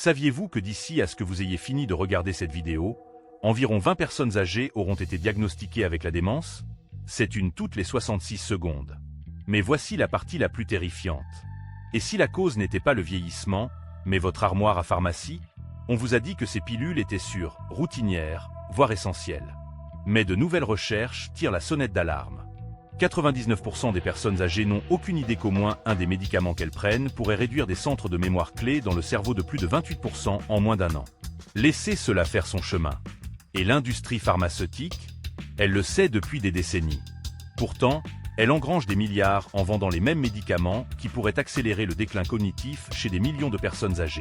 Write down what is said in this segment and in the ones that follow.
Saviez-vous que d'ici à ce que vous ayez fini de regarder cette vidéo, environ 20 personnes âgées auront été diagnostiquées avec la démence? C'est une toutes les 66 secondes. Mais voici la partie la plus terrifiante. Et si la cause n'était pas le vieillissement, mais votre armoire à pharmacie? On vous a dit que ces pilules étaient sûres, routinières, voire essentielles. Mais de nouvelles recherches tirent la sonnette d'alarme. 99% des personnes âgées n'ont aucune idée qu'au moins un des médicaments qu'elles prennent pourrait réduire des centres de mémoire clés dans le cerveau de plus de 28% en moins d'1 an. Laissez cela faire son chemin. Et l'industrie pharmaceutique? Elle le sait depuis des décennies. Pourtant, elle engrange des milliards en vendant les mêmes médicaments qui pourraient accélérer le déclin cognitif chez des millions de personnes âgées.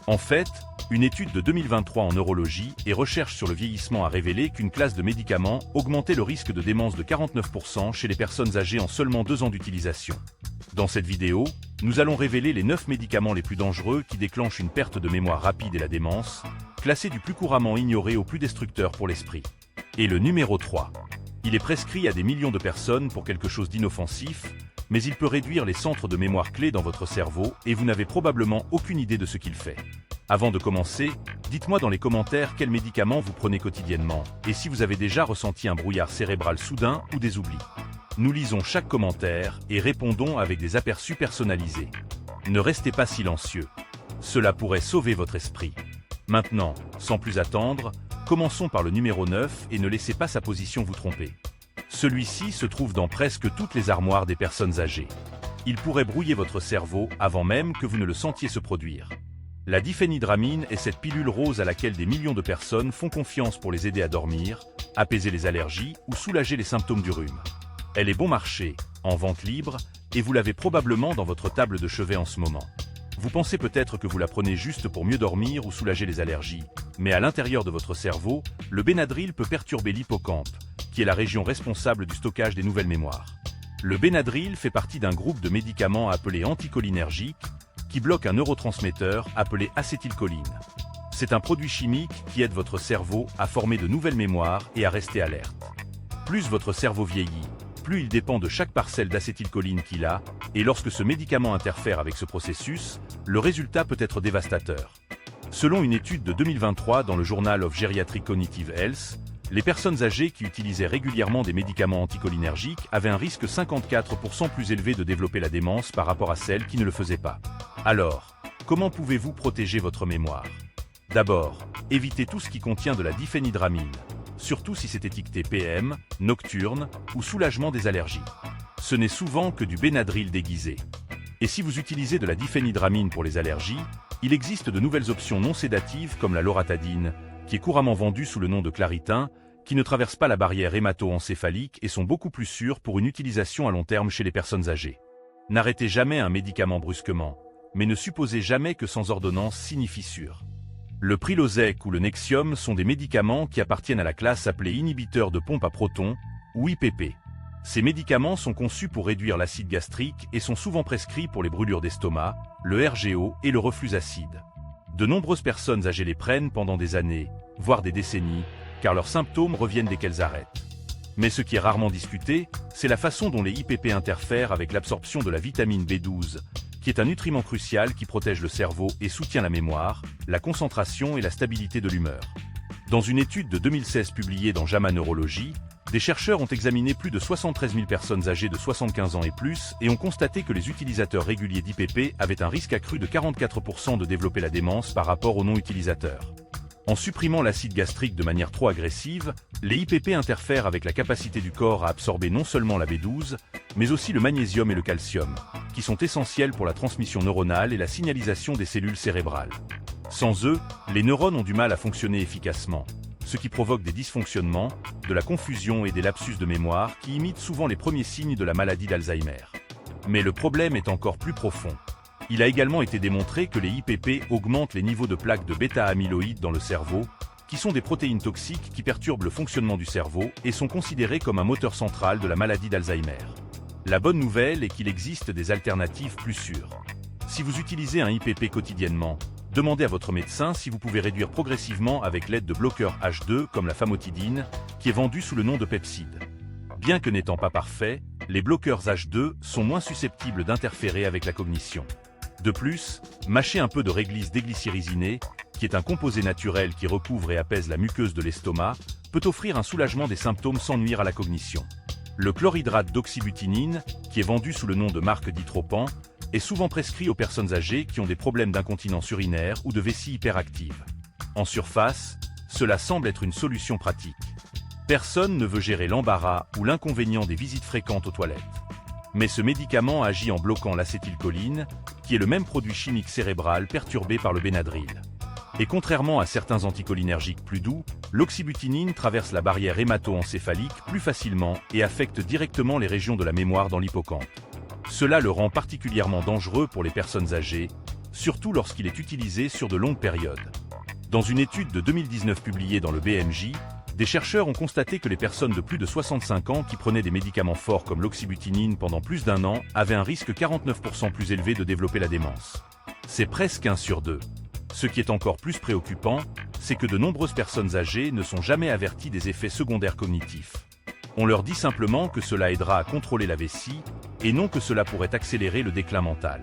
En fait, une étude de 2023 en neurologie et recherche sur le vieillissement a révélé qu'une classe de médicaments augmentait le risque de démence de 49% chez les personnes âgées en seulement 2 ans d'utilisation. Dans cette vidéo, nous allons révéler les 9 médicaments les plus dangereux qui déclenchent une perte de mémoire rapide et la démence, classés du plus couramment ignoré au plus destructeur pour l'esprit. Et le numéro 3. Il est prescrit à des millions de personnes pour quelque chose d'inoffensif, mais il peut réduire les centres de mémoire clés dans votre cerveau et vous n'avez probablement aucune idée de ce qu'il fait. Avant de commencer, dites-moi dans les commentaires quels médicaments vous prenez quotidiennement et si vous avez déjà ressenti un brouillard cérébral soudain ou des oublis. Nous lisons chaque commentaire et répondons avec des aperçus personnalisés. Ne restez pas silencieux. Cela pourrait sauver votre esprit. Maintenant, sans plus attendre, commençons par le numéro 9 et ne laissez pas sa position vous tromper. Celui-ci se trouve dans presque toutes les armoires des personnes âgées. Il pourrait brouiller votre cerveau avant même que vous ne le sentiez se produire. La diphénhydramine est cette pilule rose à laquelle des millions de personnes font confiance pour les aider à dormir, apaiser les allergies ou soulager les symptômes du rhume. Elle est bon marché, en vente libre, et vous l'avez probablement dans votre table de chevet en ce moment. Vous pensez peut-être que vous la prenez juste pour mieux dormir ou soulager les allergies, mais à l'intérieur de votre cerveau, le Benadryl peut perturber l'hippocampe, qui est la région responsable du stockage des nouvelles mémoires. Le Benadryl fait partie d'un groupe de médicaments appelés anticholinergiques, qui bloque un neurotransmetteur appelé acétylcholine. C'est un produit chimique qui aide votre cerveau à former de nouvelles mémoires et à rester alerte. Plus votre cerveau vieillit, plus il dépend de chaque parcelle d'acétylcholine qu'il a, et lorsque ce médicament interfère avec ce processus, le résultat peut être dévastateur. Selon une étude de 2023 dans le Journal of Geriatric Cognitive Health, les personnes âgées qui utilisaient régulièrement des médicaments anticholinergiques avaient un risque 54% plus élevé de développer la démence par rapport à celles qui ne le faisaient pas. Alors, comment pouvez-vous protéger votre mémoire? D'abord, évitez tout ce qui contient de la diphénhydramine, surtout si c'est étiqueté PM, nocturne ou soulagement des allergies. Ce n'est souvent que du Benadryl déguisé. Et si vous utilisez de la diphénhydramine pour les allergies, il existe de nouvelles options non sédatives comme la loratadine, qui est couramment vendue sous le nom de Claritin, qui ne traversent pas la barrière hémato-encéphalique et sont beaucoup plus sûres pour une utilisation à long terme chez les personnes âgées. N'arrêtez jamais un médicament brusquement, mais ne supposez jamais que sans ordonnance signifie sûr. Le Prilosec ou le Nexium sont des médicaments qui appartiennent à la classe appelée inhibiteurs de pompe à protons, ou IPP. Ces médicaments sont conçus pour réduire l'acide gastrique et sont souvent prescrits pour les brûlures d'estomac, le RGO et le reflux acide. De nombreuses personnes âgées les prennent pendant des années, voire des décennies, car leurs symptômes reviennent dès qu'elles arrêtent. Mais ce qui est rarement discuté, c'est la façon dont les IPP interfèrent avec l'absorption de la vitamine B12, qui est un nutriment crucial qui protège le cerveau et soutient la mémoire, la concentration et la stabilité de l'humeur. Dans une étude de 2016 publiée dans JAMA Neurology, des chercheurs ont examiné plus de 73 000 personnes âgées de 75 ans et plus et ont constaté que les utilisateurs réguliers d'IPP avaient un risque accru de 44% de développer la démence par rapport aux non-utilisateurs. En supprimant l'acide gastrique de manière trop agressive, les IPP interfèrent avec la capacité du corps à absorber non seulement la B12, mais aussi le magnésium et le calcium, qui sont essentiels pour la transmission neuronale et la signalisation des cellules cérébrales. Sans eux, les neurones ont du mal à fonctionner efficacement, ce qui provoque des dysfonctionnements, de la confusion et des lapsus de mémoire qui imitent souvent les premiers signes de la maladie d'Alzheimer. Mais le problème est encore plus profond. Il a également été démontré que les IPP augmentent les niveaux de plaques de bêta-amyloïdes dans le cerveau, qui sont des protéines toxiques qui perturbent le fonctionnement du cerveau et sont considérées comme un moteur central de la maladie d'Alzheimer. La bonne nouvelle est qu'il existe des alternatives plus sûres. Si vous utilisez un IPP quotidiennement, demandez à votre médecin si vous pouvez réduire progressivement avec l'aide de bloqueurs H2 comme la famotidine, qui est vendue sous le nom de Pepcid. Bien que n'étant pas parfaits, les bloqueurs H2 sont moins susceptibles d'interférer avec la cognition. De plus, mâcher un peu de réglisse déglycyrisinée, qui est un composé naturel qui recouvre et apaise la muqueuse de l'estomac, peut offrir un soulagement des symptômes sans nuire à la cognition. Le chlorhydrate d'oxybutynin, qui est vendu sous le nom de marque Ditropan, est souvent prescrit aux personnes âgées qui ont des problèmes d'incontinence urinaire ou de vessie hyperactive. En surface, cela semble être une solution pratique. Personne ne veut gérer l'embarras ou l'inconvénient des visites fréquentes aux toilettes. Mais ce médicament agit en bloquant l'acétylcholine, qui est le même produit chimique cérébral perturbé par le Benadryl. Et contrairement à certains anticholinergiques plus doux, l'oxybutynin traverse la barrière hémato-encéphalique plus facilement et affecte directement les régions de la mémoire dans l'hippocampe. Cela le rend particulièrement dangereux pour les personnes âgées, surtout lorsqu'il est utilisé sur de longues périodes. Dans une étude de 2019 publiée dans le BMJ, des chercheurs ont constaté que les personnes de plus de 65 ans qui prenaient des médicaments forts comme l'oxybutynin pendant plus d'1 an avaient un risque 49% plus élevé de développer la démence. C'est presque 1 sur 2. Ce qui est encore plus préoccupant, c'est que de nombreuses personnes âgées ne sont jamais averties des effets secondaires cognitifs. On leur dit simplement que cela aidera à contrôler la vessie, et non que cela pourrait accélérer le déclin mental.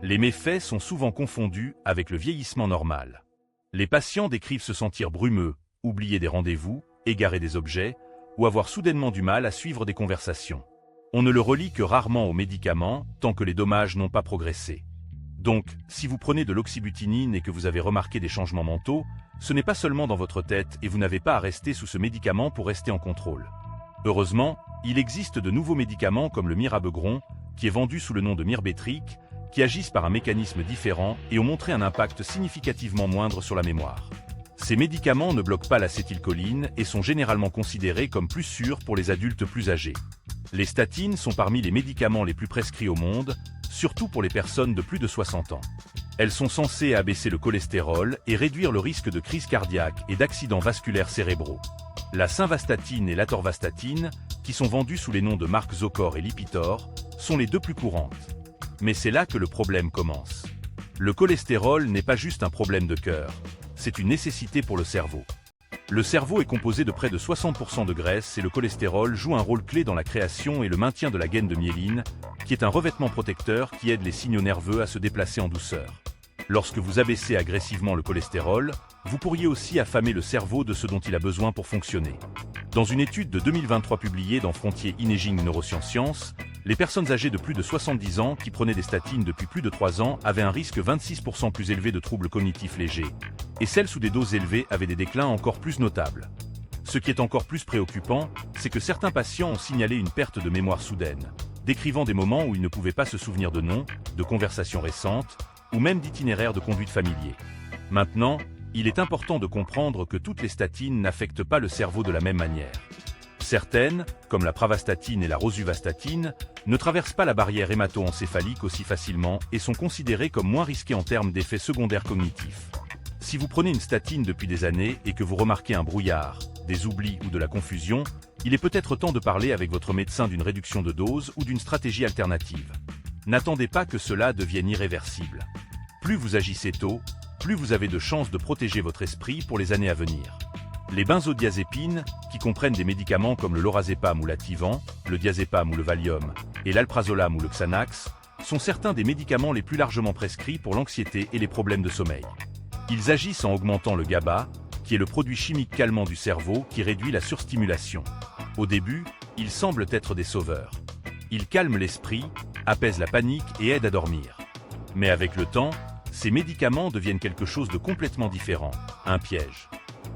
Les méfaits sont souvent confondus avec le vieillissement normal. Les patients décrivent se sentir brumeux, oublier des rendez-vous, égarer des objets, ou avoir soudainement du mal à suivre des conversations. On ne le relie que rarement aux médicaments, tant que les dommages n'ont pas progressé. Donc, si vous prenez de l'oxybutynin et que vous avez remarqué des changements mentaux, ce n'est pas seulement dans votre tête et vous n'avez pas à rester sous ce médicament pour rester en contrôle. Heureusement, il existe de nouveaux médicaments comme le mirabegron, qui est vendu sous le nom de Myrbetriq, qui agissent par un mécanisme différent et ont montré un impact significativement moindre sur la mémoire. Ces médicaments ne bloquent pas l'acétylcholine et sont généralement considérés comme plus sûrs pour les adultes plus âgés. Les statines sont parmi les médicaments les plus prescrits au monde, surtout pour les personnes de plus de 60 ans. Elles sont censées abaisser le cholestérol et réduire le risque de crise cardiaque et d'accidents vasculaires cérébraux. La simvastatine et l'atorvastatine, qui sont vendues sous les noms de marques Zocor et Lipitor, sont les deux plus courantes. Mais c'est là que le problème commence. Le cholestérol n'est pas juste un problème de cœur, c'est une nécessité pour le cerveau. Le cerveau est composé de près de 60% de graisse et le cholestérol joue un rôle clé dans la création et le maintien de la gaine de myéline, qui est un revêtement protecteur qui aide les signaux nerveux à se déplacer en douceur. Lorsque vous abaissez agressivement le cholestérol, vous pourriez aussi affamer le cerveau de ce dont il a besoin pour fonctionner. Dans une étude de 2023 publiée dans Frontier Imaging Neurosciences, les personnes âgées de plus de 70 ans qui prenaient des statines depuis plus de 3 ans avaient un risque 26% plus élevé de troubles cognitifs légers, et celles sous des doses élevées avaient des déclins encore plus notables. Ce qui est encore plus préoccupant, c'est que certains patients ont signalé une perte de mémoire soudaine, décrivant des moments où ils ne pouvaient pas se souvenir de noms, de conversations récentes, ou même d'itinéraires de conduite familiers. Maintenant, il est important de comprendre que toutes les statines n'affectent pas le cerveau de la même manière. Certaines, comme la pravastatine et la rosuvastatine, ne traversent pas la barrière hémato-encéphalique aussi facilement et sont considérées comme moins risquées en termes d'effets secondaires cognitifs. Si vous prenez une statine depuis des années et que vous remarquez un brouillard, des oublis ou de la confusion, il est peut-être temps de parler avec votre médecin d'une réduction de dose ou d'une stratégie alternative. N'attendez pas que cela devienne irréversible. Plus vous agissez tôt, plus vous avez de chances de protéger votre esprit pour les années à venir. Les benzodiazépines, qui comprennent des médicaments comme le lorazépam ou l'Ativan, le diazépam ou le Valium, et l'alprazolam ou le Xanax, sont certains des médicaments les plus largement prescrits pour l'anxiété et les problèmes de sommeil. Ils agissent en augmentant le GABA, qui est le produit chimique calmant du cerveau qui réduit la surstimulation. Au début, ils semblent être des sauveurs. Ils calment l'esprit, apaisent la panique et aident à dormir. Mais avec le temps, ces médicaments deviennent quelque chose de complètement différent, un piège.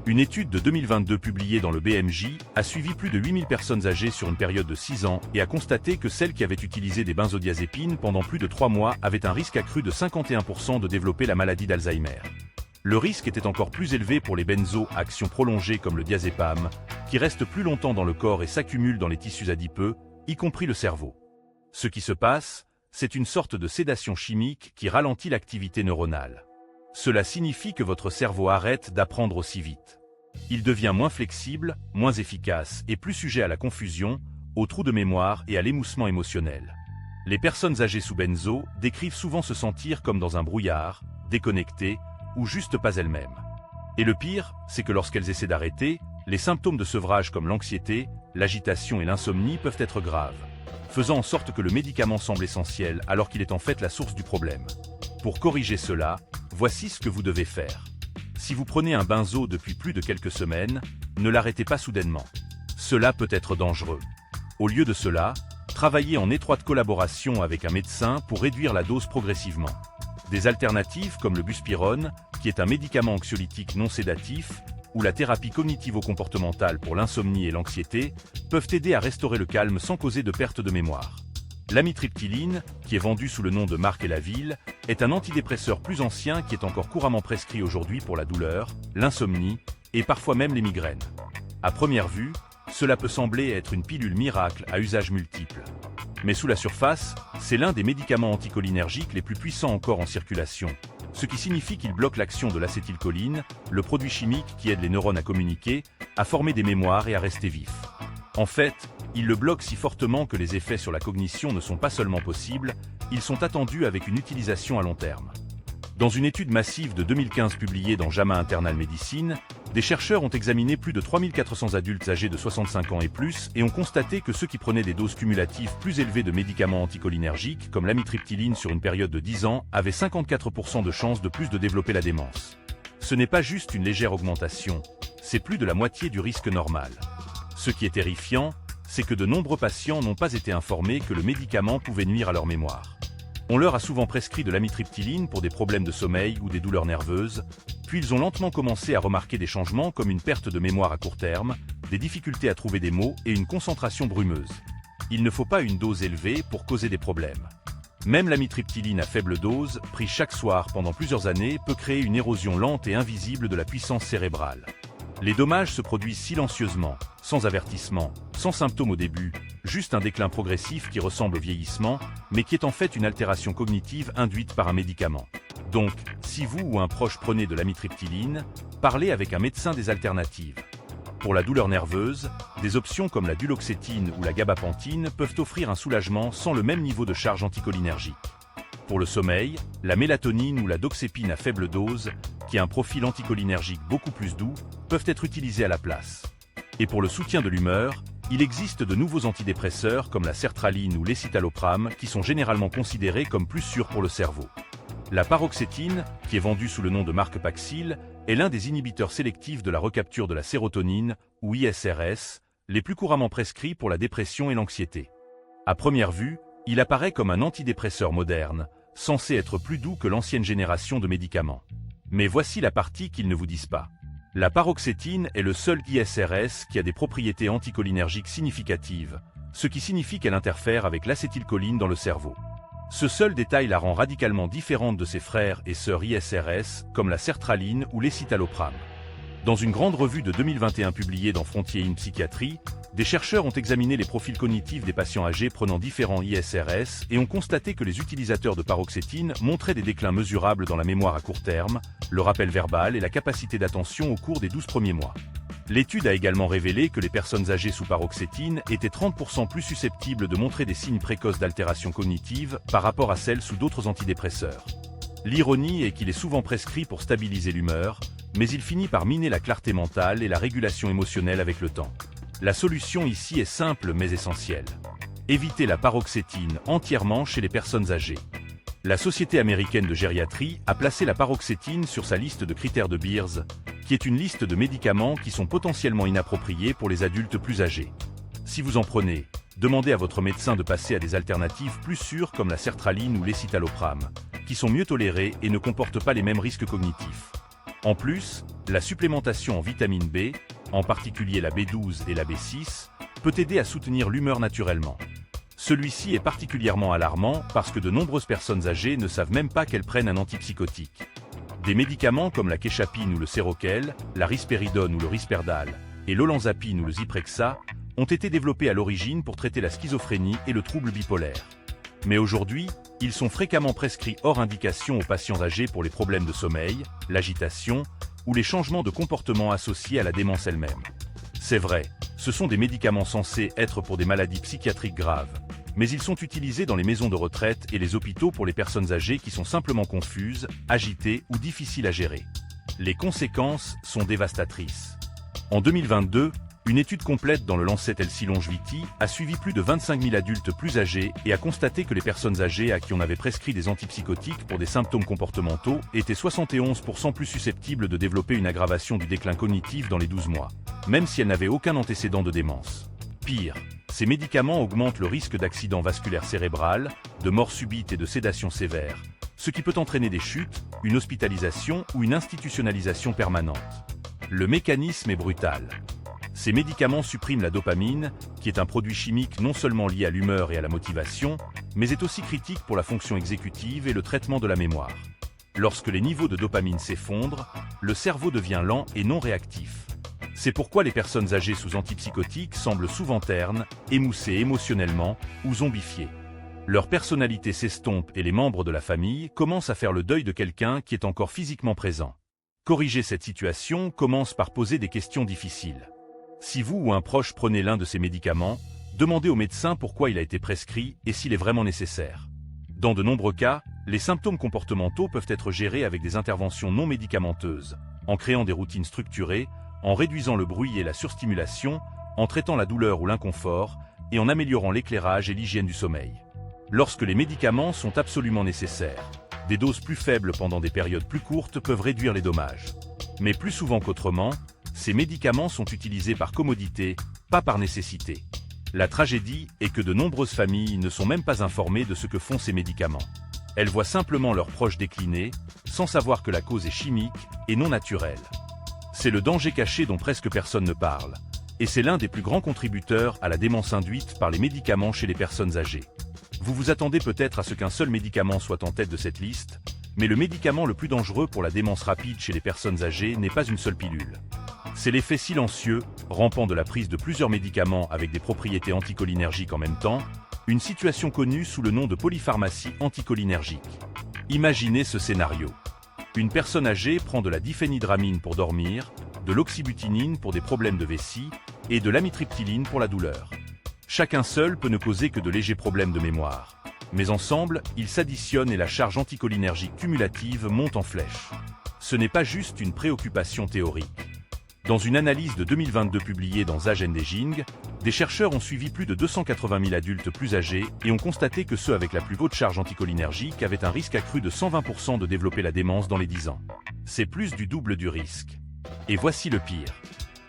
Une étude de 2022 publiée dans le BMJ a suivi plus de 8000 personnes âgées sur une période de 6 ans et a constaté que celles qui avaient utilisé des benzodiazépines pendant plus de 3 mois avaient un risque accru de 51% de développer la maladie d'Alzheimer. Le risque était encore plus élevé pour les benzos à action prolongée comme le diazépam, qui restent plus longtemps dans le corps et s'accumulent dans les tissus adipeux, y compris le cerveau. Ce qui se passe, c'est une sorte de sédation chimique qui ralentit l'activité neuronale. Cela signifie que votre cerveau arrête d'apprendre aussi vite. Il devient moins flexible, moins efficace et plus sujet à la confusion, aux trous de mémoire et à l'émoussement émotionnel. Les personnes âgées sous benzo décrivent souvent se sentir comme dans un brouillard, déconnectées, ou juste pas elles-mêmes. Et le pire, c'est que lorsqu'elles essaient d'arrêter, les symptômes de sevrage comme l'anxiété, l'agitation et l'insomnie peuvent être graves, faisant en sorte que le médicament semble essentiel alors qu'il est en fait la source du problème. Pour corriger cela, voici ce que vous devez faire. Si vous prenez un benzo depuis plus de quelques semaines, ne l'arrêtez pas soudainement. Cela peut être dangereux. Au lieu de cela, travaillez en étroite collaboration avec un médecin pour réduire la dose progressivement. Des alternatives comme le buspirone, qui est un médicament anxiolytique non sédatif, ou la thérapie cognitivo-comportementale pour l'insomnie et l'anxiété, peuvent aider à restaurer le calme sans causer de perte de mémoire. L'amitriptyline, qui est vendu sous le nom de Merck & La Ville, est un antidépresseur plus ancien qui est encore couramment prescrit aujourd'hui pour la douleur, l'insomnie et parfois même les migraines. À première vue, cela peut sembler être une pilule miracle à usage multiple. Mais sous la surface, c'est l'un des médicaments anticholinergiques les plus puissants encore en circulation, ce qui signifie qu'il bloque l'action de l'acétylcholine, le produit chimique qui aide les neurones à communiquer, à former des mémoires et à rester vifs. En fait, il le bloque si fortement que les effets sur la cognition ne sont pas seulement possibles, ils sont attendus avec une utilisation à long terme. Dans une étude massive de 2015 publiée dans JAMA Internal Medicine, des chercheurs ont examiné plus de 3400 adultes âgés de 65 ans et plus et ont constaté que ceux qui prenaient des doses cumulatives plus élevées de médicaments anticholinergiques comme l'amitriptyline sur une période de 10 ans avaient 54% de chances de plus de développer la démence. Ce n'est pas juste une légère augmentation, c'est plus de la moitié du risque normal. Ce qui est terrifiant, c'est que de nombreux patients n'ont pas été informés que le médicament pouvait nuire à leur mémoire. On leur a souvent prescrit de l'amitriptyline pour des problèmes de sommeil ou des douleurs nerveuses, puis ils ont lentement commencé à remarquer des changements comme une perte de mémoire à court terme, des difficultés à trouver des mots et une concentration brumeuse. Il ne faut pas une dose élevée pour causer des problèmes. Même l'amitriptyline à faible dose, prise chaque soir pendant plusieurs années, peut créer une érosion lente et invisible de la puissance cérébrale. Les dommages se produisent silencieusement, sans avertissement, sans symptômes au début, juste un déclin progressif qui ressemble au vieillissement, mais qui est en fait une altération cognitive induite par un médicament. Donc, si vous ou un proche prenez de l'amitriptyline, parlez avec un médecin des alternatives. Pour la douleur nerveuse, des options comme la duloxétine ou la gabapentine peuvent offrir un soulagement sans le même niveau de charge anticholinergique. Pour le sommeil, la mélatonine ou la doxépine à faible dose, qui a un profil anticholinergique beaucoup plus doux, peuvent être utilisées à la place. Et pour le soutien de l'humeur, il existe de nouveaux antidépresseurs comme la sertraline ou l'escitalopram qui sont généralement considérés comme plus sûrs pour le cerveau. La paroxétine, qui est vendue sous le nom de marque Paxil, est l'un des inhibiteurs sélectifs de la recapture de la sérotonine, ou ISRS, les plus couramment prescrits pour la dépression et l'anxiété. À première vue, il apparaît comme un antidépresseur moderne, censé être plus doux que l'ancienne génération de médicaments. Mais voici la partie qu'ils ne vous disent pas. La paroxétine est le seul ISRS qui a des propriétés anticholinergiques significatives, ce qui signifie qu'elle interfère avec l'acétylcholine dans le cerveau. Ce seul détail la rend radicalement différente de ses frères et sœurs ISRS, comme la sertraline ou l'escitalopram. Dans une grande revue de 2021 publiée dans Frontiers in Psychiatry, des chercheurs ont examiné les profils cognitifs des patients âgés prenant différents ISRS et ont constaté que les utilisateurs de paroxétine montraient des déclins mesurables dans la mémoire à court terme, le rappel verbal et la capacité d'attention au cours des 12 premiers mois. L'étude a également révélé que les personnes âgées sous paroxétine étaient 30% plus susceptibles de montrer des signes précoces d'altération cognitive par rapport à celles sous d'autres antidépresseurs. L'ironie est qu'il est souvent prescrit pour stabiliser l'humeur, mais il finit par miner la clarté mentale et la régulation émotionnelle avec le temps. La solution ici est simple mais essentielle. Évitez la paroxétine entièrement chez les personnes âgées. La Société américaine de gériatrie a placé la paroxétine sur sa liste de critères de Beers, qui est une liste de médicaments qui sont potentiellement inappropriés pour les adultes plus âgés. Si vous en prenez, demandez à votre médecin de passer à des alternatives plus sûres comme la sertraline ou l'escitalopram, qui sont mieux tolérées et ne comportent pas les mêmes risques cognitifs. En plus, la supplémentation en vitamine B, en particulier la B12 et la B6, peut aider à soutenir l'humeur naturellement. Celui-ci est particulièrement alarmant parce que de nombreuses personnes âgées ne savent même pas qu'elles prennent un antipsychotique. Des médicaments comme la quéchapine ou le séroquel, la risperidone ou le risperdal, et l'olanzapine ou le zyprexa, ont été développés à l'origine pour traiter la schizophrénie et le trouble bipolaire. Mais aujourd'hui, ils sont fréquemment prescrits hors indication aux patients âgés pour les problèmes de sommeil, l'agitation ou les changements de comportement associés à la démence elle-même. C'est vrai, ce sont des médicaments censés être pour des maladies psychiatriques graves, mais ils sont utilisés dans les maisons de retraite et les hôpitaux pour les personnes âgées qui sont simplement confuses, agitées ou difficiles à gérer. Les conséquences sont dévastatrices. En 2022, Une étude complète dans le Lancet Health Longevity a suivi plus de 25 000 adultes plus âgés et a constaté que les personnes âgées à qui on avait prescrit des antipsychotiques pour des symptômes comportementaux étaient 71% plus susceptibles de développer une aggravation du déclin cognitif dans les 12 mois, même si elles n'avaient aucun antécédent de démence. Pire, ces médicaments augmentent le risque d'accident vasculaire cérébral, de mort subite et de sédation sévère, ce qui peut entraîner des chutes, une hospitalisation ou une institutionnalisation permanente. Le mécanisme est brutal. Ces médicaments suppriment la dopamine, qui est un produit chimique non seulement lié à l'humeur et à la motivation, mais est aussi critique pour la fonction exécutive et le traitement de la mémoire. Lorsque les niveaux de dopamine s'effondrent, le cerveau devient lent et non réactif. C'est pourquoi les personnes âgées sous antipsychotiques semblent souvent ternes, émoussées émotionnellement ou zombifiées. Leur personnalité s'estompe et les membres de la famille commencent à faire le deuil de quelqu'un qui est encore physiquement présent. Corriger cette situation commence par poser des questions difficiles. Si vous ou un proche prenez l'un de ces médicaments, demandez au médecin pourquoi il a été prescrit et s'il est vraiment nécessaire. Dans de nombreux cas, les symptômes comportementaux peuvent être gérés avec des interventions non médicamenteuses, en créant des routines structurées, en réduisant le bruit et la surstimulation, en traitant la douleur ou l'inconfort, et en améliorant l'éclairage et l'hygiène du sommeil. Lorsque les médicaments sont absolument nécessaires, des doses plus faibles pendant des périodes plus courtes peuvent réduire les dommages. Mais plus souvent qu'autrement, ces médicaments sont utilisés par commodité, pas par nécessité. La tragédie est que de nombreuses familles ne sont même pas informées de ce que font ces médicaments. Elles voient simplement leurs proches décliner, sans savoir que la cause est chimique et non naturelle. C'est le danger caché dont presque personne ne parle, et c'est l'un des plus grands contributeurs à la démence induite par les médicaments chez les personnes âgées. Vous vous attendez peut-être à ce qu'un seul médicament soit en tête de cette liste, mais le médicament le plus dangereux pour la démence rapide chez les personnes âgées n'est pas une seule pilule. C'est l'effet silencieux, rampant de la prise de plusieurs médicaments avec des propriétés anticholinergiques en même temps, une situation connue sous le nom de polypharmacie anticholinergique. Imaginez ce scénario. Une personne âgée prend de la diphénhydramine pour dormir, de l'oxybutynin pour des problèmes de vessie et de l'amitriptyline pour la douleur. Chacun seul peut ne causer que de légers problèmes de mémoire. Mais ensemble, ils s'additionnent et la charge anticholinergique cumulative monte en flèche. Ce n'est pas juste une préoccupation théorique. Dans une analyse de 2022 publiée dans Aging, des chercheurs ont suivi plus de 280 000 adultes plus âgés et ont constaté que ceux avec la plus haute charge anticholinergique avaient un risque accru de 120% de développer la démence dans les 10 ans. C'est plus du double du risque. Et voici le pire.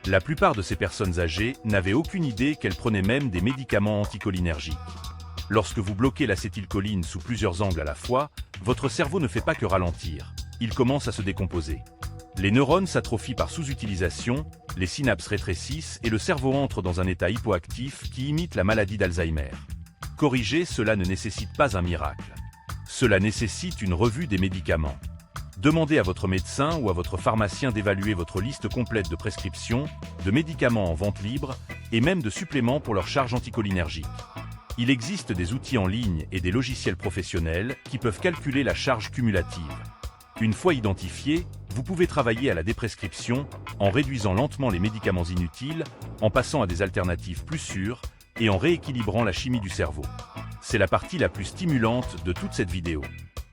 La plupart de ces personnes âgées n'avaient aucune idée qu'elles prenaient même des médicaments anticholinergiques. Lorsque vous bloquez l'acétylcholine sous plusieurs angles à la fois, votre cerveau ne fait pas que ralentir, il commence à se décomposer. Les neurones s'atrophient par sous-utilisation, les synapses rétrécissent et le cerveau entre dans un état hypoactif qui imite la maladie d'Alzheimer. Corriger cela ne nécessite pas un miracle. Cela nécessite une revue des médicaments. Demandez à votre médecin ou à votre pharmacien d'évaluer votre liste complète de prescriptions, de médicaments en vente libre et même de suppléments pour leur charge anticholinergique. Il existe des outils en ligne et des logiciels professionnels qui peuvent calculer la charge cumulative. Une fois identifié, vous pouvez travailler à la déprescription en réduisant lentement les médicaments inutiles, en passant à des alternatives plus sûres et en rééquilibrant la chimie du cerveau. C'est la partie la plus stimulante de toute cette vidéo.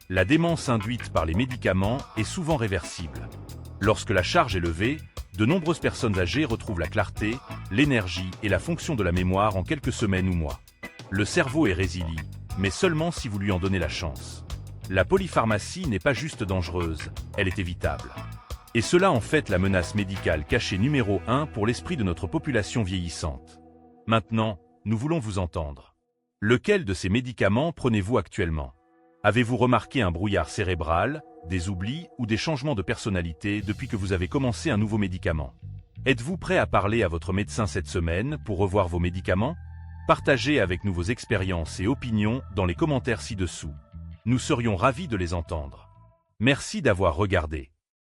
La démence induite par les médicaments est souvent réversible. Lorsque la charge est levée, de nombreuses personnes âgées retrouvent la clarté, l'énergie et la fonction de la mémoire en quelques semaines ou mois. Le cerveau est résilient, mais seulement si vous lui en donnez la chance. La polypharmacie n'est pas juste dangereuse, elle est évitable. Et cela en fait la menace médicale cachée numéro 1 pour l'esprit de notre population vieillissante. Maintenant, nous voulons vous entendre. Lequel de ces médicaments prenez-vous actuellement? Avez-vous remarqué un brouillard cérébral, des oublis ou des changements de personnalité depuis que vous avez commencé un nouveau médicament? Êtes-vous prêt à parler à votre médecin cette semaine pour revoir vos médicaments? Partagez avec nous vos expériences et opinions dans les commentaires ci-dessous. Nous serions ravis de les entendre. Merci d'avoir regardé.